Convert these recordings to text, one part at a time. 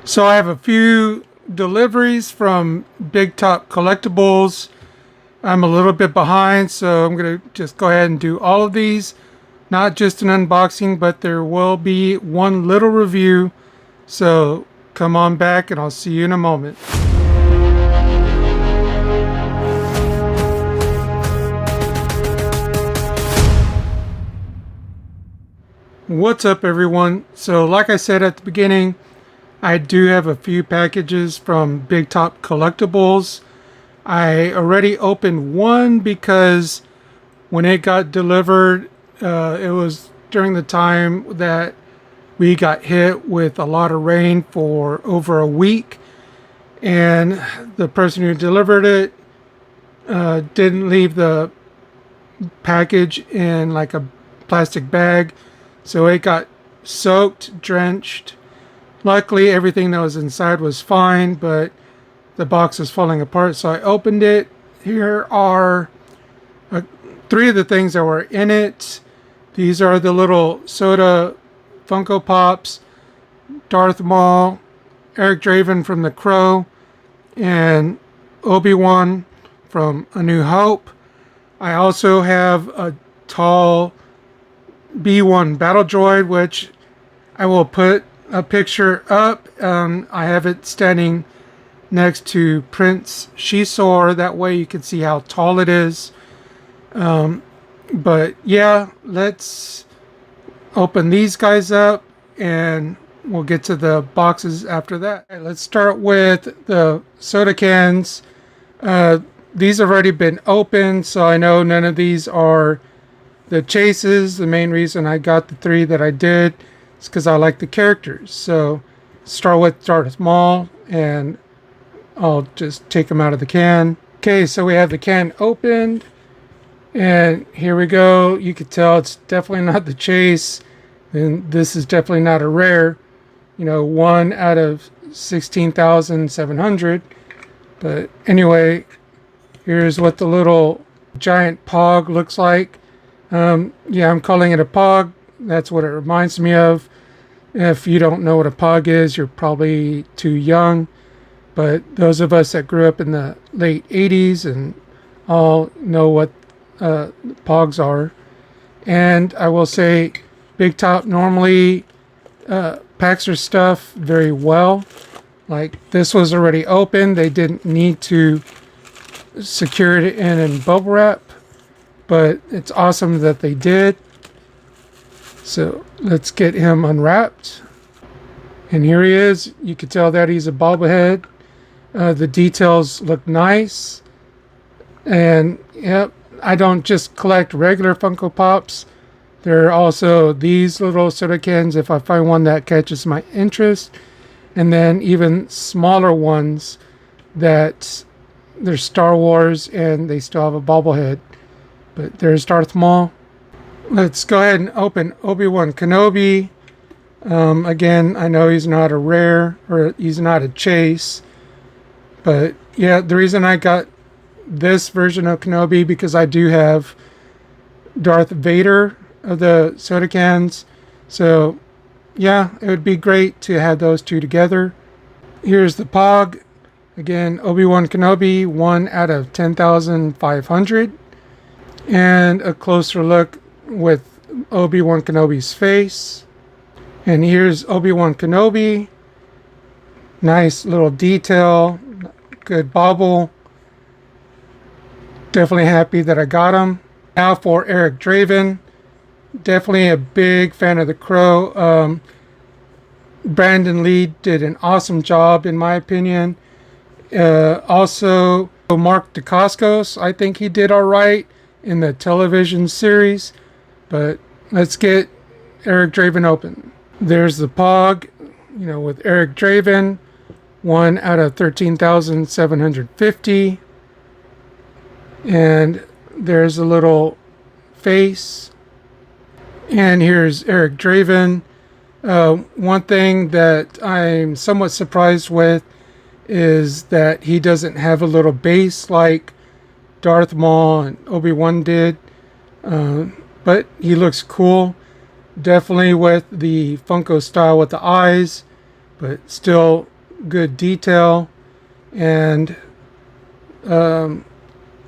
So I have a few deliveries from Big Top Collectibles. I'm a little bit behind, so I'm going to just go ahead and do all of these. Not just an unboxing, but there will be one little review. So come on back and I'll see you in a moment. What's up, everyone? So like I said at the beginning, I do have a few packages from Big Top Collectibles. I already opened one because when it got delivered, it was during the time that we got hit with a lot of rain for over a week, and the person who delivered it didn't leave the package in like a plastic bag, so it got soaked, drenched. Luckily, everything that was inside was fine, but the box is falling apart, so I opened it. Here are three of the things that were in it. These are the little soda Funko Pops, Darth Maul, Eric Draven from The Crow, and Obi-Wan from A New Hope. I also have a tall B1 battle droid, which I will put a picture up. I have it standing next to Prince Shisor. That way you can see how tall it is. But yeah, let's open these guys up and we'll get to the boxes after that. All right, let's start with the soda cans. These have already been opened, so I know none of these are the chases. The main reason I got the three that I did is because I like the characters. So start with Darth Maul, and I'll just take them out of the can. Okay, so we have the can opened, and here we go. You can tell it's definitely not the chase, and this is definitely not a rare. You know, 1 out of 16,700. But anyway, here's what the little giant pog looks like. Yeah, I'm calling it a pog. That's what it reminds me of. If you don't know what a pog is, you're probably too young. But those of us that grew up in the late 80s and all know what pogs are. And I will say Big Top normally packs their stuff very well. Like, this was already open. They didn't need to secure it in bubble wrap, but it's awesome that they did. So let's get him unwrapped. And here he is. You can tell that he's a bobblehead. The details look nice. And yep, I don't just collect regular Funko Pops. There are also these little soda cans if I find one that catches my interest. And then even smaller ones that they're Star Wars and they still have a bobblehead. But there's Darth Maul. Let's go ahead and open Obi-Wan Kenobi. Again, I know he's not a rare, or he's not a chase. But yeah, the reason I got this version of Kenobi because I do have Darth Vader of the soda cans. So yeah, it would be great to have those two together. Here's the Pog. Again, Obi-Wan Kenobi, 1 out of 10,500. And a closer look with Obi-Wan Kenobi's face. And here's Obi-Wan Kenobi. Nice little detail. Good bobble. Definitely happy that I got him. Now for Eric Draven. Definitely a big fan of The Crow. Brandon Lee did an awesome job in my opinion. Also Mark Dacascos, I think he did alright in the television series. But let's get Eric Draven open. There's the Pog, you know, with Eric Draven, 1 out of 13,750. And there's a little face. And here's Eric Draven. One thing that I'm somewhat surprised with is that he doesn't have a little base like Darth Maul and Obi-Wan did. But he looks cool. Definitely with the Funko style with the eyes, but still good detail, and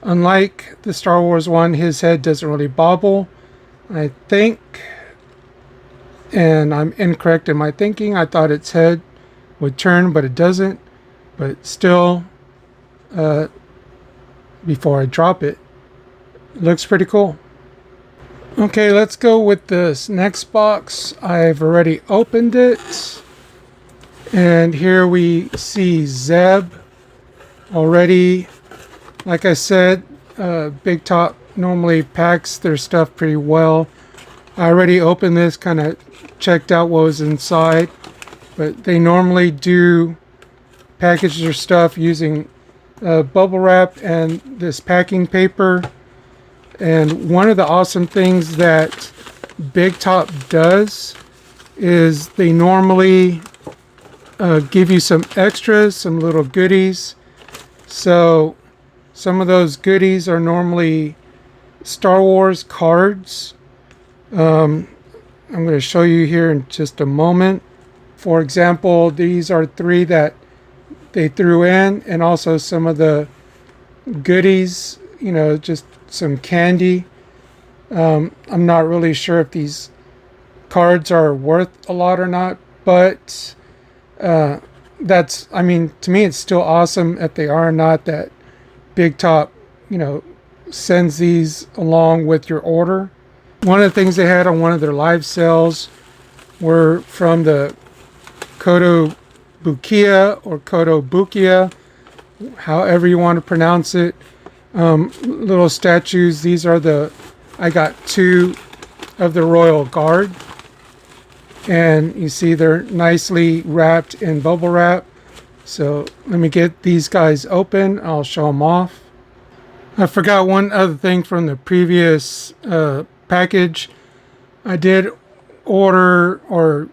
unlike the Star Wars one, his head doesn't really bobble, I think. And I'm incorrect in my thinking. I thought its head would turn, but it doesn't. But still, before I drop it, it looks pretty cool. Okay, let's go with this next box. I've already opened it. And here we see Zeb already. Like I said, Big Top normally packs their stuff pretty well. I already opened this, kind of checked out what was inside. But they normally do package their stuff using bubble wrap and this packing paper. And one of the awesome things that Big Top does is they normally give you some extras, some little goodies. So some of those goodies are normally Star Wars cards. I'm going to show you here in just a moment. For example, these are 3 that they threw in, and also some of the goodies, you know, just some candy. I'm not really sure if these cards are worth a lot or not, but that's, I mean, to me, it's still awesome if they are or not, that Big Top, you know, sends these along with your order. One of the things they had on one of their live sales were from the Koto Bukia or Koto Bukia, however you want to pronounce it. Little statues. These are I got 2 of the Royal Guard, and you see they're nicely wrapped in bubble wrap. So let me get these guys open. I'll show them off. I forgot one other thing from the previous package. I did order or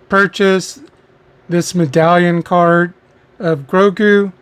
purchase this medallion card of Grogu.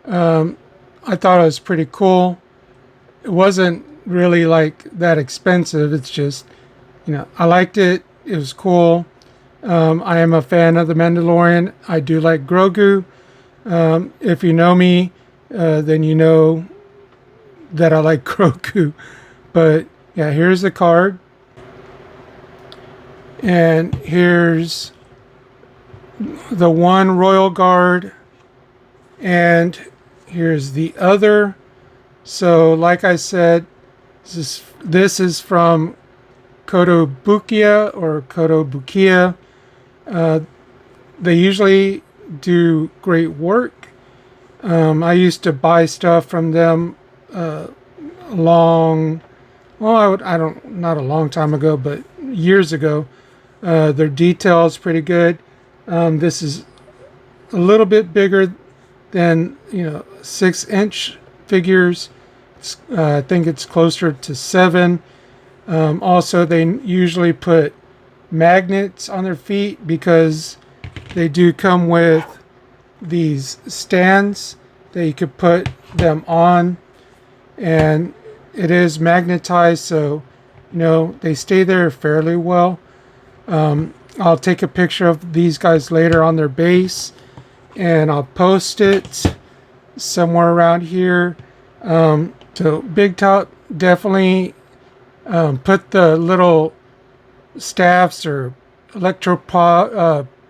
I thought it was pretty cool. It wasn't really like that expensive. It's just, you know, I liked it. It was cool. I am a fan of The Mandalorian. I do like Grogu. If you know me, then you know that I like Grogu. But yeah, here's the card. And here's the one Royal Guard. And here's the other. So like I said, this is from Koto Bukia or Koto Bukia. They usually do great work. I used to buy stuff from them not a long time ago, but years ago. Their detail is pretty good. This is a little bit bigger than, 6-inch figures. I think it's closer to 7. Also, they usually put magnets on their feet because they do come with these stands that you could put them on, and it is magnetized, so they stay there fairly well. I'll take a picture of these guys later on their base, and I'll post it somewhere around here. So Big Top definitely put the little staffs or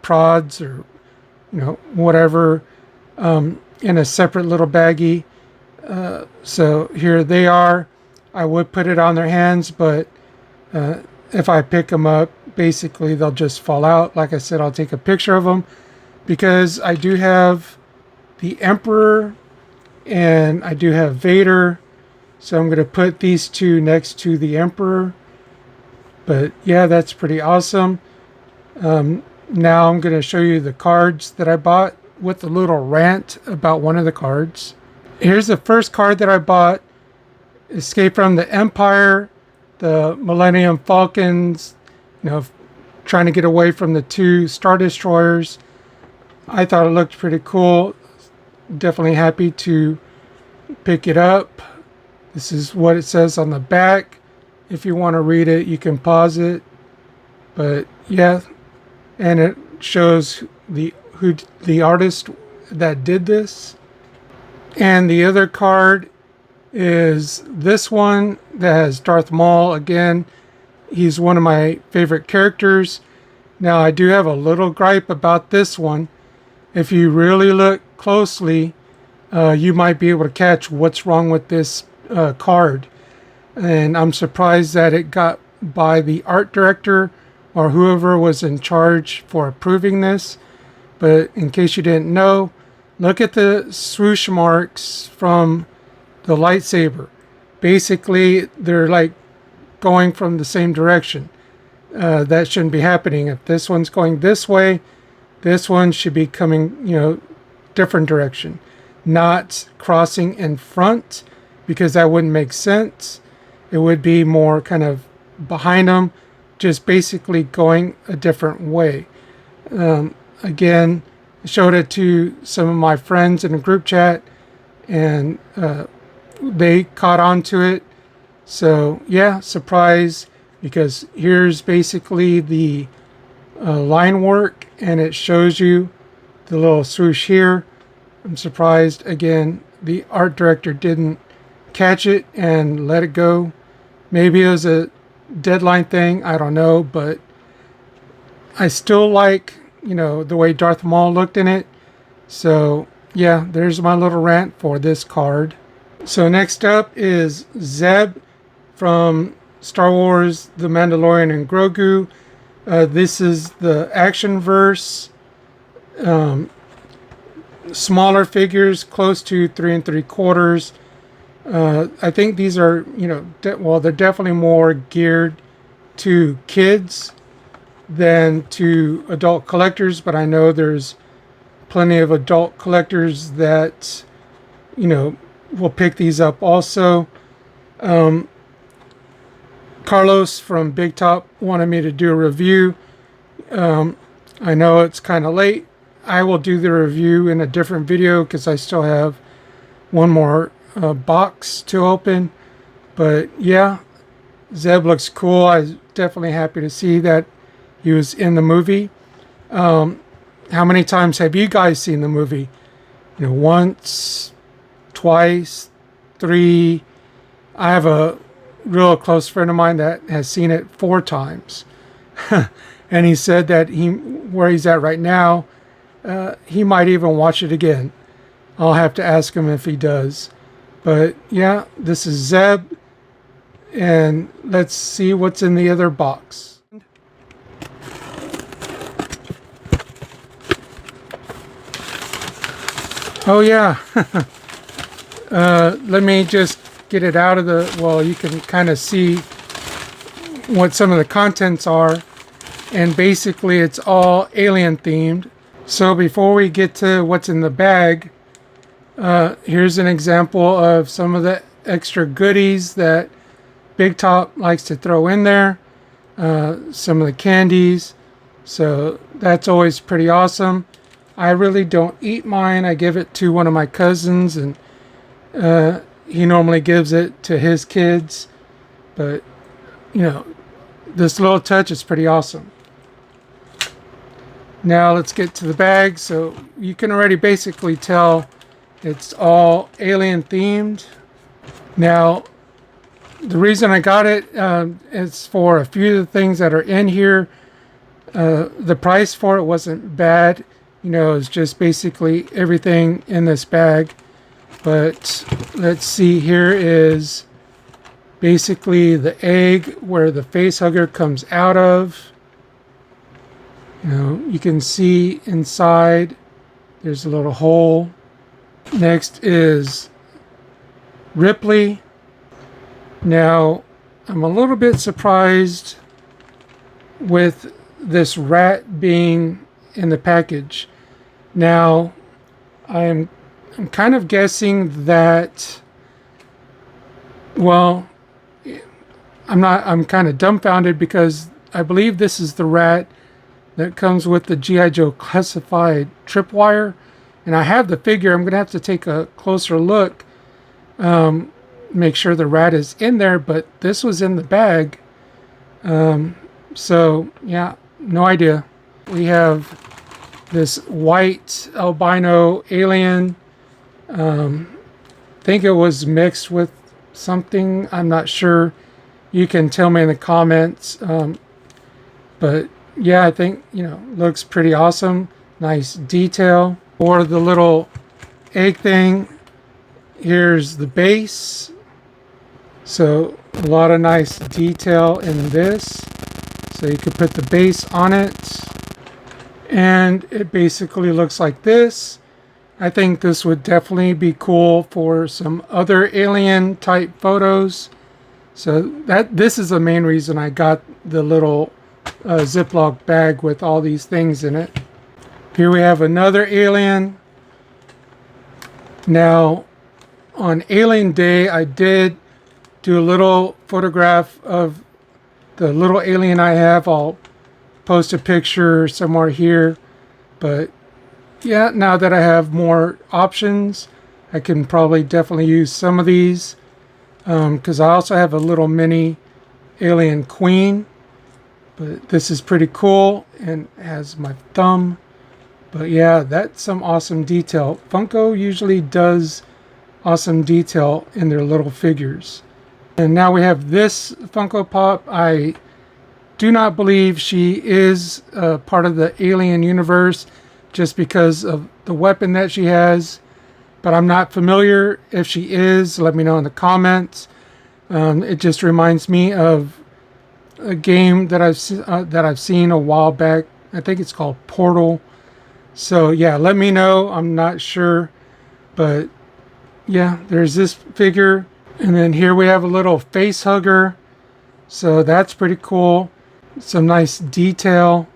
prods or whatever in a separate little baggie. So here they are. I would put it on their hands, but if I pick them up, basically they'll just fall out. Like I said, I'll take a picture of them because I do have the Emperor and I do have Vader. So I'm going to put these two next to the Emperor. But yeah, that's pretty awesome. Now I'm going to show you the cards that I bought with a little rant about one of the cards. Here's the first card that I bought. Escape from the Empire, the Millennium Falcons, trying to get away from the 2 Star Destroyers. I thought it looked pretty cool. Definitely happy to pick it up. This is what it says on the back. If you want to read it, you can pause it. But yeah, and it shows who the artist that did this. And the other card is this one that has Darth Maul again. He's one of my favorite characters. Now I do have a little gripe about this one. If you really look closely, you might be able to catch what's wrong with this card. And I'm surprised that it got by the art director or whoever was in charge for approving this. But in case you didn't know, look at the swoosh marks from the lightsaber. Basically, they're like going from the same direction. That shouldn't be happening. If this one's going this way, this one should be coming, different direction. Not crossing in front, because that wouldn't make sense. It would be more kind of behind them, just basically going a different way. Again, I showed it to some of my friends in a group chat, and they caught on to it. So yeah, surprise, because here's basically the line work, and it shows you the little swoosh here. I'm surprised, again, the art director didn't catch it and let it go. Maybe it was a deadline thing, I don't know, but I still like, the way Darth Maul looked in it. So yeah, there's my little rant for this card. So next up is Zeb from Star Wars The Mandalorian and Grogu. This is the action verse. Smaller figures, close to 3 3/4. I think these are, they're definitely more geared to kids than to adult collectors, but I know there's plenty of adult collectors that, will pick these up also. Carlos from Big Top wanted me to do a review. I know it's kind of late. I will do the review in a different video because I still have one more box to open. But yeah, Zeb looks cool. I was definitely happy to see that he was in the movie. How many times have you guys seen the movie? Once, twice, 3. I have a real close friend of mine that has seen it 4 times. And he said that where he's at right now, he might even watch it again. I'll have to ask him if he does. But yeah, this is Zeb. And let's see what's in the other box. Oh yeah. Let me just get it out of you can kind of see what some of the contents are. And basically it's all alien themed. So before we get to what's in the bag, here's an example of some of the extra goodies that Big Top likes to throw in there. Some of the candies. So that's always pretty awesome. I really don't eat mine. I give it to one of my cousins, and he normally gives it to his kids. But, this little touch is pretty awesome. Now let's get to the bag. So you can already basically tell it's all alien themed. Now, the reason I got it is for a few of the things that are in here. The price for it wasn't bad. It's just basically everything in this bag. But let's see, here is basically the egg where the face hugger comes out of. You can see inside there's a little hole. Next is Ripley. Now, I'm a little bit surprised with this rat being in the package. Now, I'm kind of guessing that, I'm kind of dumbfounded because I believe this is the rat that comes with the G.I. Joe classified tripwire. And I have the figure. I'm going to have to take a closer look, make sure the rat is in there, but this was in the bag. So, yeah, no idea. We have this white albino alien. I think it was mixed with something. I'm not sure. You can tell me in the comments. But yeah, I think, looks pretty awesome. Nice detail. For the little egg thing, here's the base. So a lot of nice detail in this. So you could put the base on it. And it basically looks like this. I think this would definitely be cool for some other alien type photos. So this is the main reason I got the little Ziploc bag with all these things in it. Here we have another alien. Now, on Alien Day, I did do a little photograph of the little alien I have. I'll post a picture somewhere here. But yeah, now that I have more options, I can probably definitely use some of these. Because I also have a little mini alien queen. But this is pretty cool and has my thumb. But yeah, that's some awesome detail. Funko usually does awesome detail in their little figures. And now we have this Funko Pop. I do not believe she is part of the alien universe just because of the weapon that she has. But I'm not familiar. If she is, let me know in the comments. It just reminds me of a game that I've seen a while back. I think it's called Portal. So yeah, let me know. I'm not sure, but yeah, there's this figure, and then here we have a little face hugger. So that's pretty cool. Some nice detail.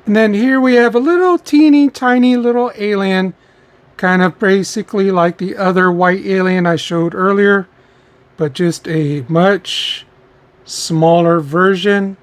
And then here we have a little teeny tiny little alien, kind of basically like the other white alien I showed earlier, but just a much smaller version.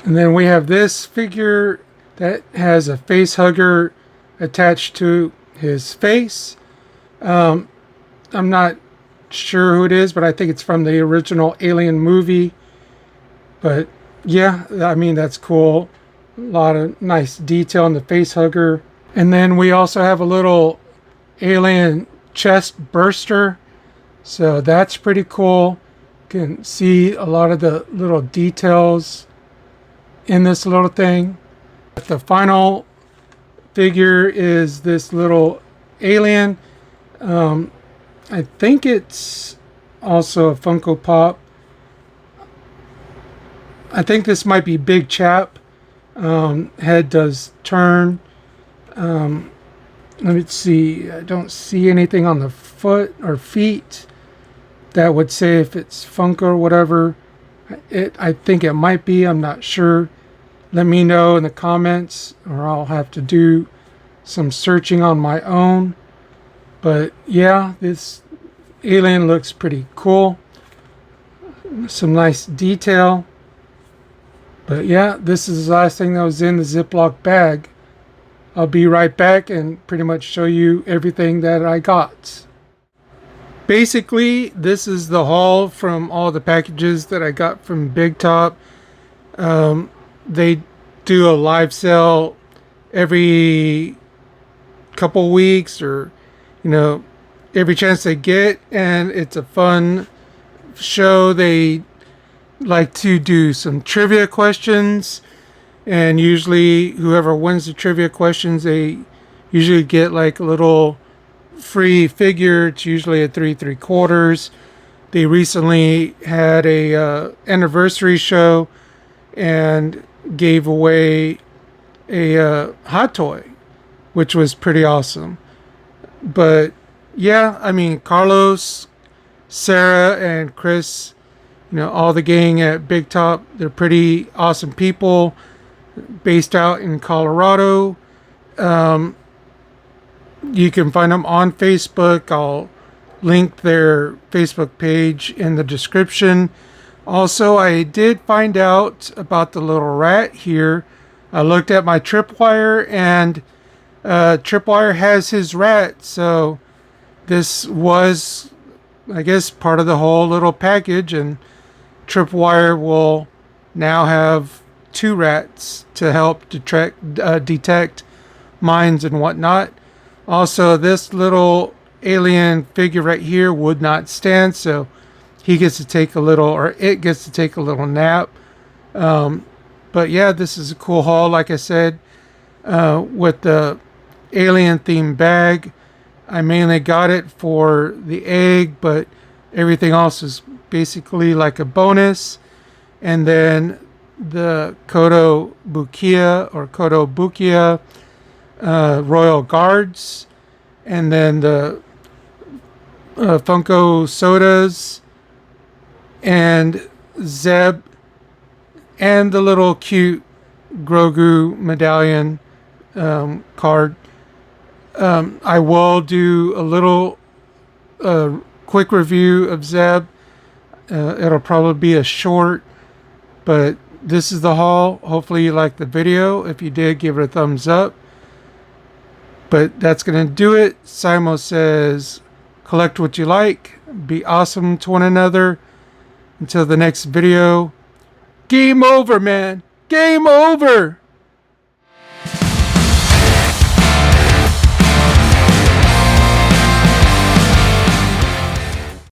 And then we have this figure that has a face hugger attached to his face. I'm not sure who it is, but I think it's from the original Alien movie. But yeah, I mean, that's cool. A lot of nice detail in the face hugger. And then we also have a little alien chest burster. So that's pretty cool. You can see a lot of the little details in this little thing. The final figure is this little alien. I think it's also a Funko Pop. I think this might be Big Chap. Head does turn. Let me see. I don't see anything on the foot or feet that would say if it's Funko or whatever. I think it might be. I'm not sure. Let me know in the comments, or I'll have to do some searching on my own. But yeah, this alien looks pretty cool. Some nice detail. But yeah, this is the last thing that was in the Ziploc bag. I'll be right back and pretty much show you everything that I got. Basically, this is the haul from all the packages that I got from Big Top. They do a live sale every couple weeks, or every chance they get, and it's a fun show. They like to do some trivia questions, and usually whoever wins the trivia questions, they usually get like a little free figure. It's usually a 3/3. They recently had a anniversary show and gave away a hot toy, which was pretty awesome. But yeah, I mean, Carlos, Sarah, and Chris, all the gang at Big Top, they're pretty awesome people based out in Colorado. You can find them on Facebook. I'll link their Facebook page in the description. Also, I did find out about the little rat here. I looked at my tripwire, and tripwire has his rat. So this was, I guess, part of the whole little package, and tripwire will now have 2 rats to help detect mines and whatnot. Also, this little alien figure right here would not stand, so he gets to take a little, or it gets to take a little nap. But yeah, this is a cool haul, like I said, with the alien themed bag. I mainly got it for the egg, but everything else is basically like a bonus. And then the Kodo Bukia or Kodo Bukia Royal Guards, and then the Funko Sodas, and Zeb, and the little cute Grogu medallion card. I will do a little quick review of Zeb. It'll probably be a short, but this is the haul. Hopefully you liked the video. If you did, give it a thumbs up. But that's going to do it. Simo says, collect what you like. Be awesome to one another. Until the next video. Game over, man. Game over.